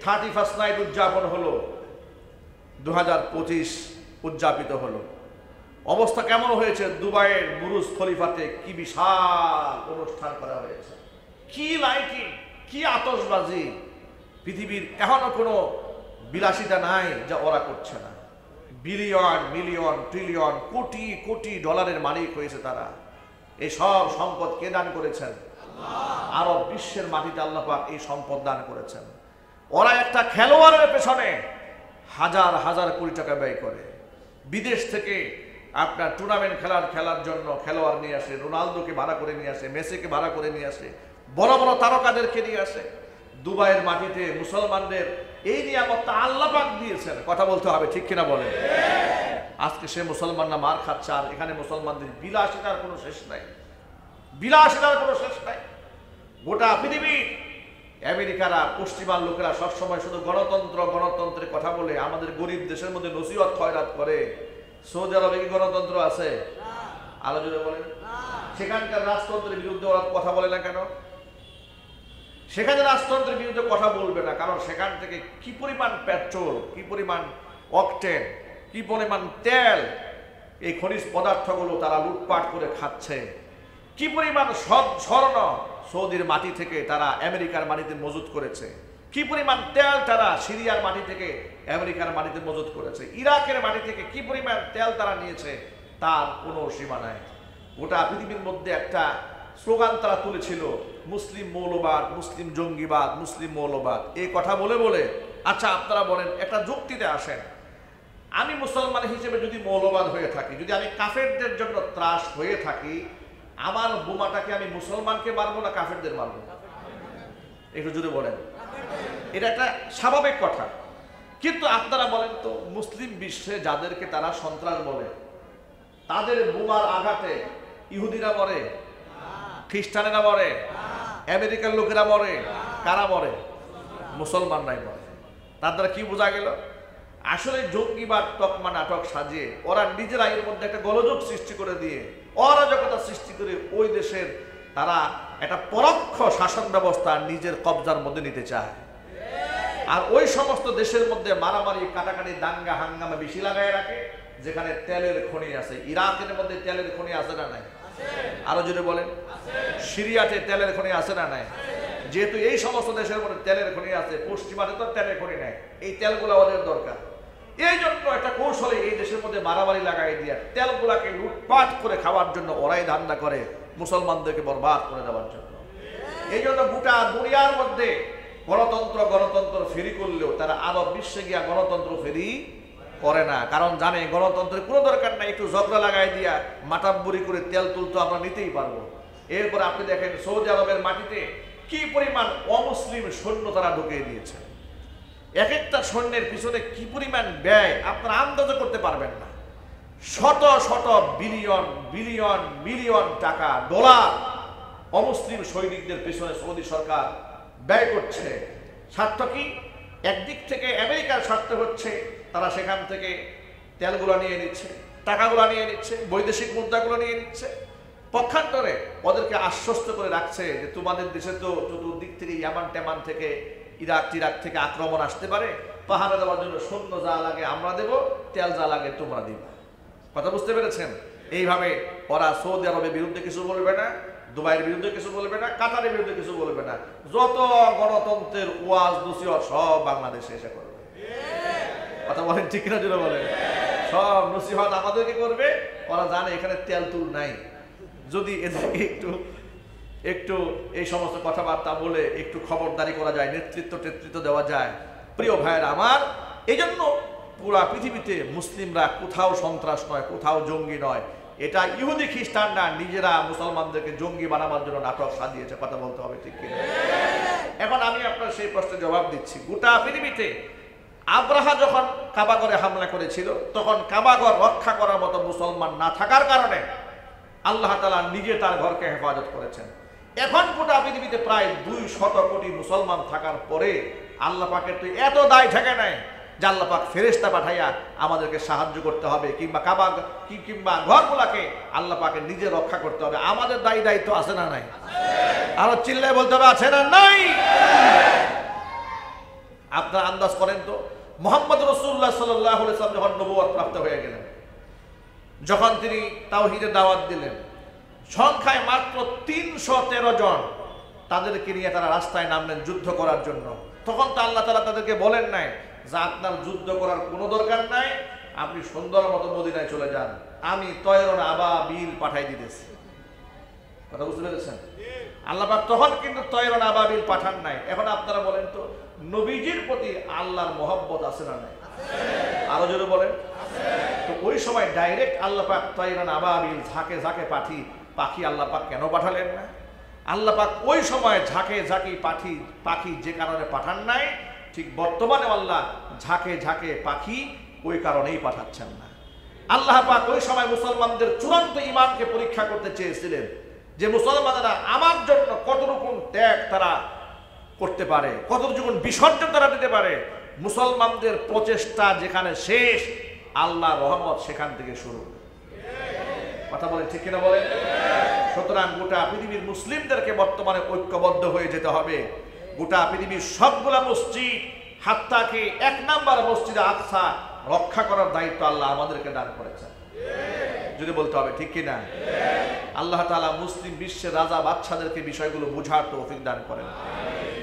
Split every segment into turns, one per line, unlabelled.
31st night উদযাপন হলো, 2025 উদযাপিত হলো। অবস্থা কেমন হয়েছে? দুবাইয়ের বুরুজ খলিফাতে কি বিশাল অনুষ্ঠান করা হয়েছে, কি লাইটিং, কি আতশবাজি। পৃথিবীর এখনো কোনো বিলাসিতা নাই যা ওরা করছে না। Billion, million, trillion, crore crore ডলারের মালিক হয়েছে তারা। এই সব সম্পদ কে দান করেছেন? আরব বিশ্বের মাটিতে আল্লাহ পাক এই সম্পদ দান করেছেন। ওরা একটা খেলোয়াড়ের পেছনে হাজার হাজার কোটি টাকা ব্যয় করে। বিদেশ থেকে আপনার টুর্নামেন্ট খেলার জন্য খেলোয়াড় নিয়ে আসে, রোনালদোকে ভাড়া করে নিয়ে আসে, মেসিকে ভাড়া করে নিয়ে আসে, বড় বড় তারকাদেরকে নিয়ে আসে। দুবাইয়ের মাটিতে মুসলমানদের এই নিয়ামতটা আল্লাহ পাক দিয়েছেন, কথা বলতে হবে, ঠিক কিনা বলেন? আজকে সে মুসলমানরা মার খাচ্ছে, আর এখানে মুসলমানদের বিলাসিতার কোনো শেষ নাই, বিলাসিতার কোনো শেষ নাই। গোটা পৃথিবী আমেরিকারা, পশ্চিমার লোকেরা সবসময় শুধু গণতন্ত্র গণতন্ত্রের কথা বলে আমাদের গরিব দেশের মধ্যে নসিহত খয়রাত করে। সৌদি আরবে কি গণতন্ত্র আছে? আরো জোরে বলেন। সেখানকার রাজতন্ত্রের বিরুদ্ধে ওরা কথা বলে না কেন? সেখানে রাজতন্ত্রের বিরুদ্ধে কথা বলবে না কারণ সেখান থেকে কি পরিমাণ পেট্রোল, কি পরিমাণ অকটেন, কি পরিমাণ তেল, এই খনিজ পদার্থগুলো তারা লুটপাট করে খাচ্ছে। কি পরিমাণ স্বর্ণ সৌদির মাটি থেকে তারা আমেরিকার মাটিতে মজুত করেছে, কি পরিমাণ তেল তারা সিরিয়ার মাটি থেকে আমেরিকার মাটিতে মজুত করেছে, ইরাকের মাটি থেকে কি পরিমাণ তেল তারা নিয়েছে তার কোনো সীমা নাই। গোটা পৃথিবীর মধ্যে একটা স্লোগান তারা তুলেছিল, মুসলিম মৌলবাদ, মুসলিম জঙ্গিবাদ, মুসলিম মৌলবাদ। এই কথা বলে বলে, আচ্ছা আপনারা বলেন, একটা যুক্তিতে আসেন, আমি মুসলমান হিসেবে যদি মৌলবাদ হয়ে থাকি, যদি আমি কাফেরদের জন্য ত্রাস হয়ে থাকি, আমার বোমাটাকে আমি মুসলমানকে মারবো না কাফেরদের মারবো? একটু যদি বলেন, এটা একটা স্বাভাবিক কথা। কিন্তু আপনারা বলেন তো, মুসলিম বিশ্বে যাদেরকে তারা সন্ত্রাস বলে, তাদের বোমার আঘাতে ইহুদিরা মরে, খ্রিস্টানেরা মরে, আমেরিকার লোকেরা মরে, কারা মরে? মুসলমানরাই মরে। তার দ্বারা কি বোঝা গেল? আসলে জঙ্গিবাদ তকমা নাটক সাজিয়ে ওরা নিজেরা এর মধ্যে একটা গোলযোগ সৃষ্টি করে দিয়ে অরাজকতা সৃষ্টি করে ওই দেশের তারা একটা পরোক্ষ শাসন ব্যবস্থা নিজের কবজার মধ্যে নিতে চায়। আর ওই সমস্ত দেশের মধ্যে মারামারি, কাটাকাটি, দাঙ্গা হাঙ্গামা বেশি লাগায় রাখে যেখানে তেলের খনি আছে। ইরাকের মধ্যে তেলের খনি আছে না নাই? আরো যদি বলেন, সিরিয়াতে তেলের খনি আছে না নাই? যেহেতু এই সমস্ত দেশের মধ্যে তেলের খনি আছে, পশ্চিমাতে তো তেলের খনি নেই, এই তেলগুলো ওদের দরকার। এই জন্য একটা কৌশলে এই দেশের মধ্যে মারামারি লাগাই দিয়ে তেলগুলাকে লুটপাট করে খাওয়ার জন্য ওরাই ধান্দা করে মুসলমানদেরকে বরবাদ করে দেওয়ার জন্য। এই জন্য গোটা দুনিয়ার মধ্যে গণতন্ত্র ফেরি করলেও তারা আরব বিশ্বে গিয়া গণতন্ত্র ফেরি করে না, কারণ জানে গণতন্ত্রের কোনো দরকার নাই, একটু ঝগড়া লাগাই দিয়া মাটাব্বুরি করে তেল তুলতো আমরা নিতেই পারবো। এরপর আপনি দেখেন সৌদি আরবের মাটিতে কি পরিমাণ অমুসলিম সৈন্য তারা ঢুকিয়ে দিয়েছে। এক একটা সৈন্যের পিছনে কি পরিমাণ ব্যয় আপনারা আন্দাজ করতে পারবেন না। শত শত বিলিয়ন বিলিয়ন মিলিয়ন টাকা, ডলার অমুসলিম সৈনিকদের পিছনে সৌদি সরকার ব্যয় করছে। স্বার্থ কি? একদিক থেকে আমেরিকার স্বার্থ হচ্ছে তারা সেখান থেকে তেলগুলো নিয়ে নিচ্ছে, টাকাগুলো নিয়ে নিচ্ছে, বৈদেশিক মুদ্রাগুলো নিয়ে নিচ্ছে। পক্ষান্তরে ওদেরকে আশ্বস্ত করে রাখছে যে তোমাদের দেশে তো চতুর্দিক থেকে ইয়ামান টেমান থেকে ইরাক টিরাক থেকে আক্রমণ আসতে পারে, পাহারা দেওয়ার জন্য সৈন্য যা লাগে আমরা দেব, তেল যা লাগে তোমরা দিবা। কথা বুঝতে পেরেছেন? এইভাবে ওরা সৌদি আরবের বিরুদ্ধে কিছু বলবে না, দুবাইয়ের বিরুদ্ধে কিছু বলবে না, কাতারের বিরুদ্ধে কিছু বলবে না। যত গণতন্ত্রের ওয়াজ নসিহত সব বাংলাদেশে এসে করবে। কথা বলেন ঠিক না? জোরে বলেন। সব নসিহত আমাদেরকে করবে। ওরা জানে এখানে তেল তুল নাই। যদি এদেরকে একটু এই সমস্ত কথাবার্তা বলে একটু খবরদারি করা যায়, নেতৃত্ব দেওয়া যায়, প্রিয় ভাইয়েরা আমার, এই জন্য পুরা পৃথিবীতে মুসলিমরা কোথাও সন্ত্রাস নয়, কোথাও জঙ্গি নয়। এটা ইহুদি খ্রিস্টানরা নিজেরা মুসলমানদেরকে জঙ্গি বানাবার জন্য নাটক সাজিয়েছে। কথা বলতে হবে, ঠিক কিনা? এখন আমি আপনার সেই প্রশ্নের জবাব দিচ্ছি। গোটা পৃথিবীতে আব্রাহা যখন কাবাগরে হামলা করেছিল তখন কাবাগর রক্ষা করার মতো মুসলমান না থাকার কারণে আল্লাহ তাআলা নিজে তার ঘরকে হেফাজত করেছেন। এখন গোটা পৃথিবীতে প্রায় 200 কোটি মুসলমান থাকার পরে আল্লাহ পাকের তো এত দায় ঠেকে নাই যে আল্লাহ পাক ফেরেশতা পাঠাইয়া আমাদেরকে সাহায্য করতে হবে, কিংবা ঘরগুলাকে আল্লাহ পাকে নিজে রক্ষা করতে হবে। আমাদের দায়িত্ব আছে না নাই? আরো চিল্লায় বলতে হবে, আছে না নাই? আপনারা আন্দাজ করেন তো, মুহাম্মদ রাসূলুল্লাহ সাল্লাল্লাহু আলাইহি ওয়াসাল্লাম যখন নবুয়ত প্রাপ্ত হয়ে গেলেন, যখন তিনি তাওহীদের দাওয়াত দিলেন, সংখ্যায় মাত্র 313 জন, তাদেরকে নিয়ে তারা রাস্তায় নামলেন যুদ্ধ করার জন্য। তখন তো আল্লাহ তাআলা তাদেরকে বলেন নাই যে আপনার যুদ্ধ করার কোনো দরকার নাই, আপনি সুন্দর মতো মদিনায় চলে যান, আমি তয়রন আবাবিল পাঠাই দিতেছি। কথা বুঝতে পেরেছেন? আল্লাহ পাক তখন কিন্তু তয়রন আবাবিল পাঠান নাই। এখন আপনারা বলেন তো, নবীজির প্রতি আল্লাহর মহব্বত আছে না নাই? আরো জোরে বলেন। তো ওই সময় ডাইরেক্ট আল্লাহ পাক তয়রন আবাবিল ঝাঁকে ঝাঁকে পাখি আল্লাহ পাক কেন পাঠালেন না? আল্লাহ পাক ওই সময় ঝাঁকে ঝাঁকি পাখি যে কারণে পাঠান নাই, ঠিক বর্তমানে আল্লাহ ঝাঁকে ঝাঁকে পাখি ওই কারণেই পাঠাচ্ছেন না। আল্লাহ পাক ওই সময় মুসলমানদের চূড়ান্ত ঈমানকে পরীক্ষা করতে চেয়েছিলেন, যে মুসলমানেরা আমার জন্য কতটুকু ত্যাগ তারা করতে পারে, কতটুকু বিসর্জন তারা দিতে পারে। মুসলমানদের প্রচেষ্টা যেখানে শেষ, আল্লাহ রহমত সেখান থেকে শুরু। কথা বলেন ঠিক কিনা বলেন? সুতরাং গোটা পৃথিবীর মুসলিমদেরকে বর্তমানে ঐক্যবদ্ধ হয়ে যেতে হবে। গোটা পৃথিবীর সবগুলা মসজিদ, হাত্তাকে 1 নাম্বার মসজিদ আকসা রক্ষা করার দায়িত্ব আল্লাহ আমাদেরকে দান করেছেন। যদি বলতে হবে ঠিক কিনা? আল্লাহ তাআলা মুসলিম বিশ্বের রাজা বাদশাদেরকে বিষয়গুলো বোঝার তৌফিক দান করেন।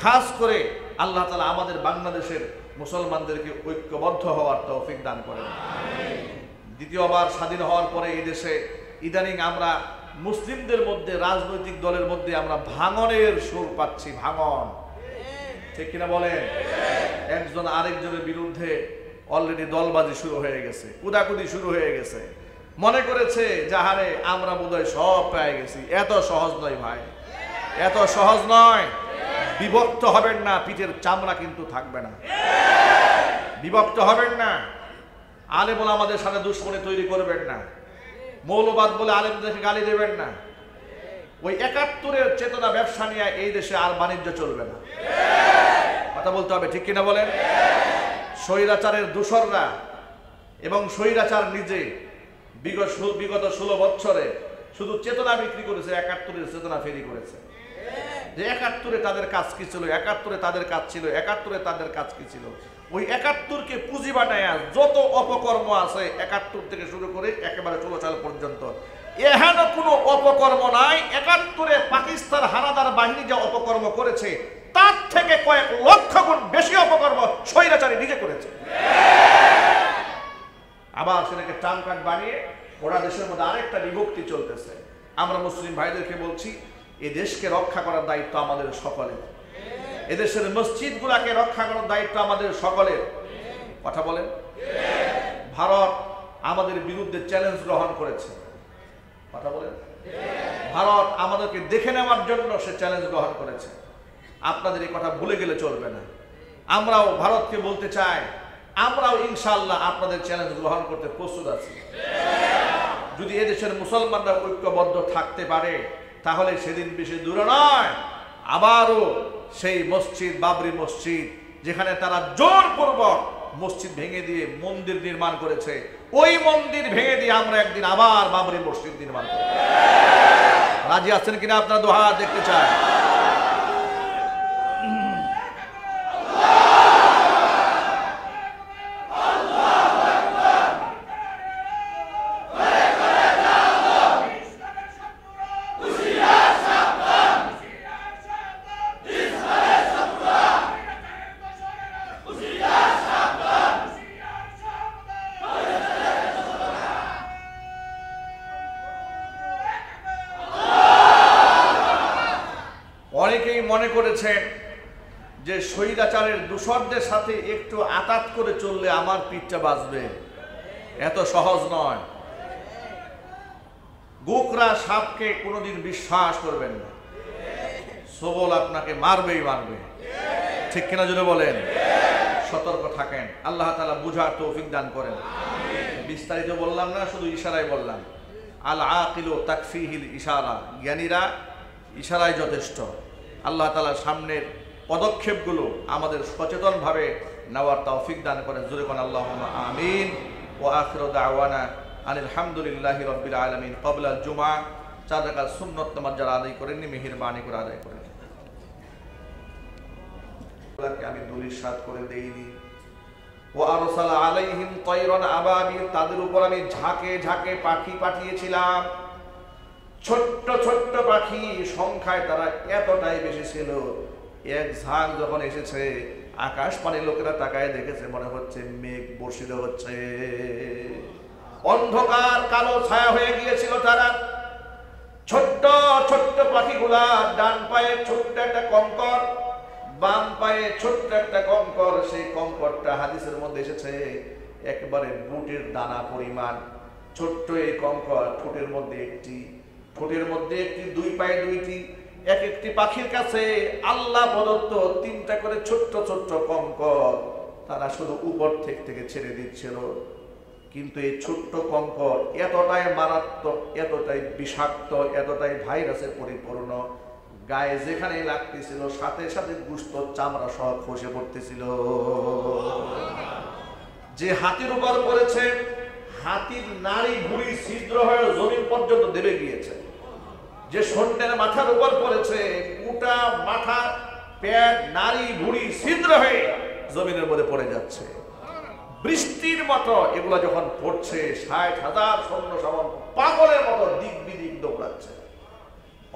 খাস করে আল্লাহ তাআলা আমাদের বাংলাদেশের মুসলমানদেরকে ঐক্যবদ্ধ হওয়ার তৌফিক দান করেন। দ্বিতীয়বার স্বাধীন হওয়ার পরে এই দেশে ইদানিং আমরা মুসলিমদের মধ্যে, রাজনৈতিক দলের মধ্যে আমরা ভাঙনের সুর পাচ্ছি। ভাঙন, ঠিক কিনা বলেন? একজন আরেকজনের বিরুদ্ধে অলরেডি দলবাজি শুরু হয়ে গেছে, কুদাকুদি শুরু হয়ে গেছে। মনে করেছে যাহারে আমরা বোধহয় সব পেয়ে গেছি। এত সহজ নয় ভাই, এত সহজ নয়। বিভক্ত হবেন না, পিঠের চামড়া কিন্তু থাকবে না। বিভক্ত হবেন না। আলেম বলে আমাদের সাথে দুশ্মনী তৈরি করবেন না। মৌলবাদ বলে আলেমদেরকে গালি দেবেন না। ওই 71-এর চেতনা ব্যবসা নিয়ে এই দেশে আর বাণিজ্য চলবে না। কথা বলতে হবে ঠিক কিনা বলেন? স্বৈরাচারের দূষররা এবং স্বৈরাচার নিজে বিগত 16 বছরে শুধু চেতনা বিক্রি করেছে, 71-এর চেতনা ফেরি করেছে। যে 71-এ তাদের কাজ কি ছিল, 71-এ তাদের কাজ ছিল, 71-এ তাদের কাজ কি ছিল। ওই 71-কে পুঁজি বানায় যত অপকর্ম আছে 71 থেকে শুরু করে একেবারে 16 সাল পর্যন্ত, এহেন কোনো অপকর্ম নাই। 71-এ পাকিস্তান হানাদার বাহিনী যা অপকর্ম করেছে, তার থেকে কয়েক লক্ষ গুণ বেশি অপকর্ম স্বৈরাচারী নিজে করেছে। আবার সেটাকে ট্রামকার্ড বানিয়ে ওরা দেশের মধ্যে আরেকটা বিভক্তি চলতেছে। আমরা মুসলিম ভাইদেরকে বলছি, এই দেশকে রক্ষা করার দায়িত্ব আমাদের সকলের। এদেশের মসজিদগুলোকে রক্ষা করার দায়িত্ব আমাদের সকলের। কথা বলেন। ভারত আমাদের বিরুদ্ধে চ্যালেঞ্জ গ্রহণ করেছে। কথা বলেন। ভারত আমাদেরকে দেখে নেওয়ার জন্য সে চ্যালেঞ্জ গ্রহণ করেছে। আপনাদের এই কথা ভুলে গেলে চলবে না। আমরাও ভারতকে বলতে চাই, আমরাও ইনশাআল্লাহ আপনাদের চ্যালেঞ্জ গ্রহণ করতে প্রস্তুত আছি। যদি এদেশের মুসলমানরা ঐক্যবদ্ধ থাকতে পারে, তাহলে সেদিন বেশি দূরে নয়, আবারও সেই মসজিদ, বাবরি মসজিদ, যেখানে তারা জোরপূর্বক মসজিদ ভেঙে দিয়ে মন্দির নির্মাণ করেছে, ওই মন্দির ভেঙে দিয়ে আমরা একদিন আবার বাবরি মসজিদ নির্মাণ করব। রাজি আছেন কিনা? আপনারা দোহা দেখতে চাই। অনেকেই মনে করেছেন যে স্বৈরাচারের দূষরদের সাথে একটু আতাত করে চললে আমার পিঠটা বাঁচবে। এত সহজ নয়। গোকরা সাপকে কোনোদিন বিশ্বাস করবেন না। সবল আপনাকে মারবেই মারবে। ঠিক কিনা জুড়ে বলেন? সতর্ক থাকেন। আল্লাহ তাআলা বুঝার তৌফিক দান করেন। বিস্তারিত বললাম না, শুধু ইশারায় বললাম। আল আকিলু তাকফিহিল ইশারা, জ্ঞানীরা ইশারায় যথেষ্ট। আল্লাহ তাআলা সামনের পদক্ষেপগুলো আমাদের সচেতনভাবে নেওয়ার তৌফিক দান করেন। জোরে কোন আল্লাহুম্মা আমিন। ওয়া আখিরু দাওয়ানা আনিল হামদুলিল্লাহি রাব্বিল আলামিন। ক্বাবলা জুমআ 4 রাকাত সুন্নাত নামাজ যারা আদায় করেননি, মেহেরবানি করে আদায় করেন। আমি ধূলিসাৎ করে দেইনি। ও আরসালা আলাইহিম তায়রান আবাবিল, তাদের উপর আমি ঝাঁকে ঝাঁকে পাখি পাঠিয়েছিলাম। ছোট্ট ছোট্ট পাখি, সংখ্যায় তারা এতটাই বেশি ছিল, এক ঝাঁক যখন এসেছে আকাশ পানে লোকেরা তাকায় দেখেছে মনে হচ্ছে মেঘ বর্ষিত হচ্ছে। অন্ধকার কালো ছায়া হয়ে গিয়েছিল। তারা ছোট্ট ছোট্ট পাখিগুলা, ডান পায়ে ছোট্ট একটা কঙ্কর, বাম পায়ে ছোট্ট একটা কঙ্কর। সেই কঙ্করটা হাদিসের মধ্যে এসেছে একবারে বুটের দানা পরিমাণ। ছোট্ট এই কঙ্কর, ঠোঁটের মধ্যে একটি, ঠোঁটের মধ্যে একটি, দুই পায়ে দুইটি। এক একটি পাখির কাছে আল্লাহ প্রদত্ত 3টা করে ছোট্ট ছোট্ট কঙ্কর, তারা শুধু উপর থেকে ছেড়ে দিচ্ছিল। কিন্তু এই ছোট্ট কঙ্কর এতটাই মারাত্মক, এতটাই বিষাক্ত, এতটাই ভাইরাসে পরিপূর্ণ, গায়ে যেখানে লাগতেছিল সাথে সাথে গুস্ত চামড়া সব খসে পড়তেছিল। যে হাতির উপর পড়েছে, হাতির নাড়ি ভুঁড়ি ছিদ্র হয়ে জমিন পর্যন্ত দেবে গিয়েছে। যে সৈন্যের মাথার উপর পড়েছে, গোটা মাথা, পেট, নাড়ি ভুঁড়ি ছিদ্র হয়ে জমিনের মধ্যে পড়ে যাচ্ছে। বৃষ্টির মতো এগুলা যখন পড়ছে, 60,000 সৈন্য সামন পাগলের মতো দিক বিদিক দৌড়াচ্ছে।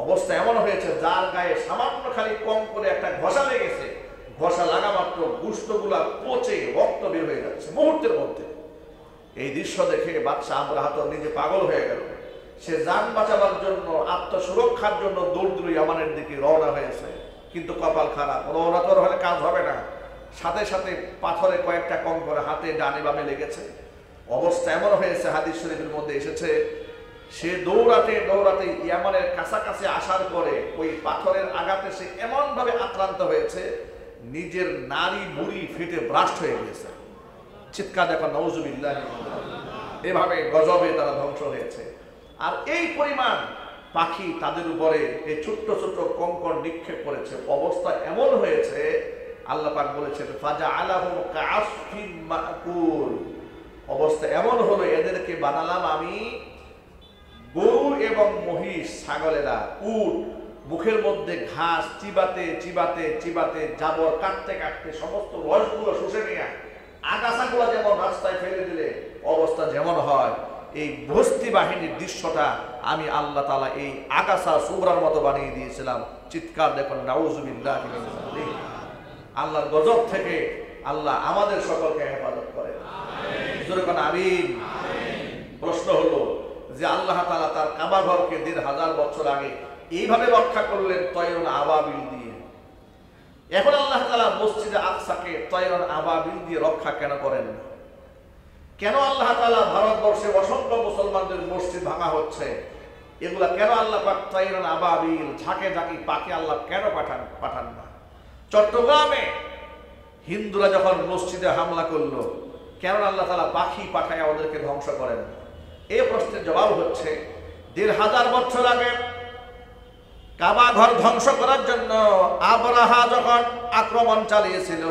অবস্থা এমন হয়েছে যার গায়ে সামান্য খালি কম করে একটা ঘষা লেগেছে, ঘষা লাগা মাত্র গুস্তগুলা পচে রক্ত বের হয়ে যাচ্ছে মুহূর্তের মধ্যে। এই দৃশ্য দেখে বাদশা আবরাহা নিজে পাগল হয়ে গেল। সে জান বাঁচাবার জন্য, আত্মসুরক্ষার জন্য দৌড় ইয়ামানের দিকে রওনা হয়েছে। কিন্তু কপাল খারাপ, রওনা তো হলে কাজ হবে না। সাথে সাথে পাথরে কয়েকটা কঙ্কর হাতে ডানে বামে লেগেছে। অবস্থা এমন হয়েছে, হাদিস শরীফের মধ্যে এসেছে, সে দৌড়াতে দৌড়াতে ইয়ামানের কাছাকাছি আসার পরে ওই পাথরের আঘাতে সে এমন ভাবে আক্রান্ত হয়েছে, নিজের নাড়ি ভুঁড়ি ফেটে ব্রাস্ট হয়ে গিয়েছে। চিৎকার দেখো নাউজুবিল্লাহ। এভাবে গজবে তারা ধ্বংস হয়েছে। আর এই পরিমাণ পাখি তাদের উপরে এই ছোট্ট ছোট্ট কঙ্কর নিক্ষেপ করেছে। অবস্থা এমন হয়েছে, আল্লাহ পাক বলেছেন ফাজআলাহুম কাআসফিন মাকুল। অবস্থা এমন হলো, এদেরকে বানালাম আমি গরু এবং মহিষ, ছাগলেরা, উট, মুখের মধ্যে ঘাস চিবাতে চিবাতে চিবাতে, জাবর কাটতে কাটতে সমস্ত রসগুলো শুষে নিয়ে আগাছাগুলো যেমন রাস্তায় ফেলে দিলে অবস্থা যেমন হয়, এই বস্তি বাহিনীর দৃশ্যটা আমি আল্লাহ তাআলা এই আগাছা সুবরার মতো বানিয়ে দিয়েছিলাম। চিৎকার দেখুন নাউজুবিল্লাহ। আল্লাহর গজব থেকে আল্লাহ আমাদের সকলকে হেফাজত করেন। আমিন। প্রশ্ন হলো যে আল্লাহ তাআলা তার কাবা ঘরকে ১৫০০ বছর আগে এইভাবে রক্ষা করলেন তয়রন আবাবিল দিয়ে, এখন আল্লাহ তাআলা মসজিদে আকসাকে তয়রন আবাবিল দিয়ে রক্ষা কেন করেন না? কেন আল্লাহ তাআলা ভারতবর্ষে অসংখ্য মুসলমানদের মসজিদ ভাঙা হচ্ছে, এগুলা কেন আল্লাহ পাক তয়রন আবাবিল, ঝাঁকে ঝাঁকি পাখি আল্লাহ কেন পাঠান না? চট্টগ্রামে হিন্দুরা যখন মসজিদে হামলা করলো, কেন আল্লাহ তাআলা পাখি পাঠায় ওদেরকে ধ্বংস করেন না? এই প্রশ্নের জবাব হচ্ছে ১৫০০ বছর আগে কাবা ঘর ধ্বংস করার জন্য আবরাহা যখন আক্রমণ চালিয়েছিল,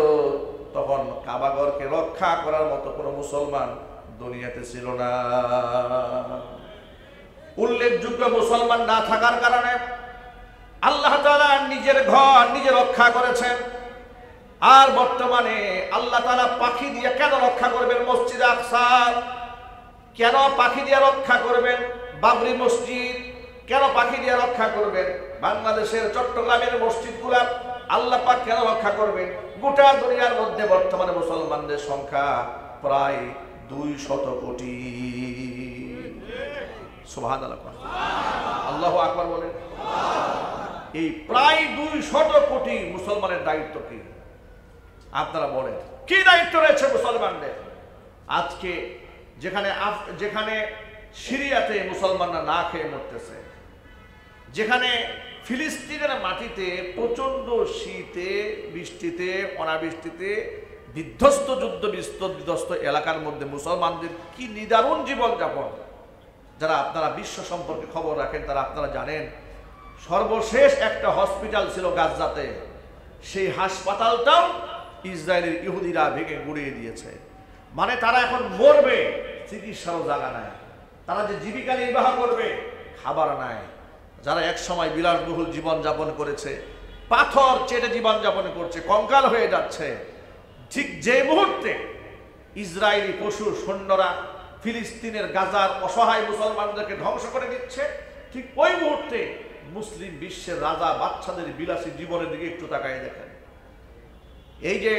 তখন কাবা ঘরকে রক্ষা করার মতো কোনো মুসলমান দুনিয়াতে ছিল না। উল্লেখযোগ্য মুসলমান না থাকার কারণে আল্লাহ তাআলা নিজের ঘর নিজে রক্ষা করেছেন। আর বর্তমানে আল্লাহ তাআলা পাখি দিয়ে কেন রক্ষা করবেন মসজিদ আকসা? কেন পাখি দিয়ে রক্ষা করবেন বাবরি মসজিদ? কেন পাখি দিয়ে রক্ষা করবেন বাংলাদেশের চট্টগ্রামের মসজিদগুলা? আল্লাহ পাক কেন রক্ষা করবেন? গোটা দুনিয়ার মধ্যে বর্তমানে মুসলমানদের সংখ্যা প্রায় 200 কোটি। সুবহানাল্লাহ, আল্লাহু আকবার বলেন। এই প্রায় 200 কোটি মুসলমানের দায়িত্ব কি? আপনারা বলেন, কি দায়িত্ব রয়েছে মুসলমানদের? আজকে যেখানে সিরিয়াতে মুসলমানরা না খেয়ে মরতেছে, যেখানে ফিলিস্তিনের মাটিতে প্রচন্ড শীতে, বৃষ্টিতে, অনাবৃষ্টিতে বিধ্বস্ত, যুদ্ধ বিধ্বস্ত এলাকার মধ্যে মুসলমানদের কি নিদারুণ জীবনযাপন। যারা আপনারা বিশ্ব সম্পর্কে খবর রাখেন তারা আপনারা জানেন, সর্বশেষ একটা হসপিটাল ছিল গাজাতে, সেই হাসপাতালটাও ইসরায়েলের ইহুদিরা ভেঙে গুড়িয়ে দিয়েছে। মানে তারা এখন মরবে, চিকিৎসারও জায়গা নাই। তারা যে জীবিকা নির্বাহ করবে, খাবার নাই। যারা এক সময় বিলাসবহুল জীবন যাপন করেছে, পাথর চেটে জীবনযাপন করছে, কঙ্কাল হয়ে যাচ্ছে। ঠিক যে মুহূর্তে ইসরায়েলি পশু সৈন্যরা ফিলিস্তিনের গাজার অসহায় মুসলমানদেরকে ধ্বংস করে দিচ্ছে, ঠিক ওই মুহূর্তে মুসলিম বিশ্বের রাজা বাচ্চাদের বিলাসী জীবনের দিকে একটু তাকায় দেখেন। এই যে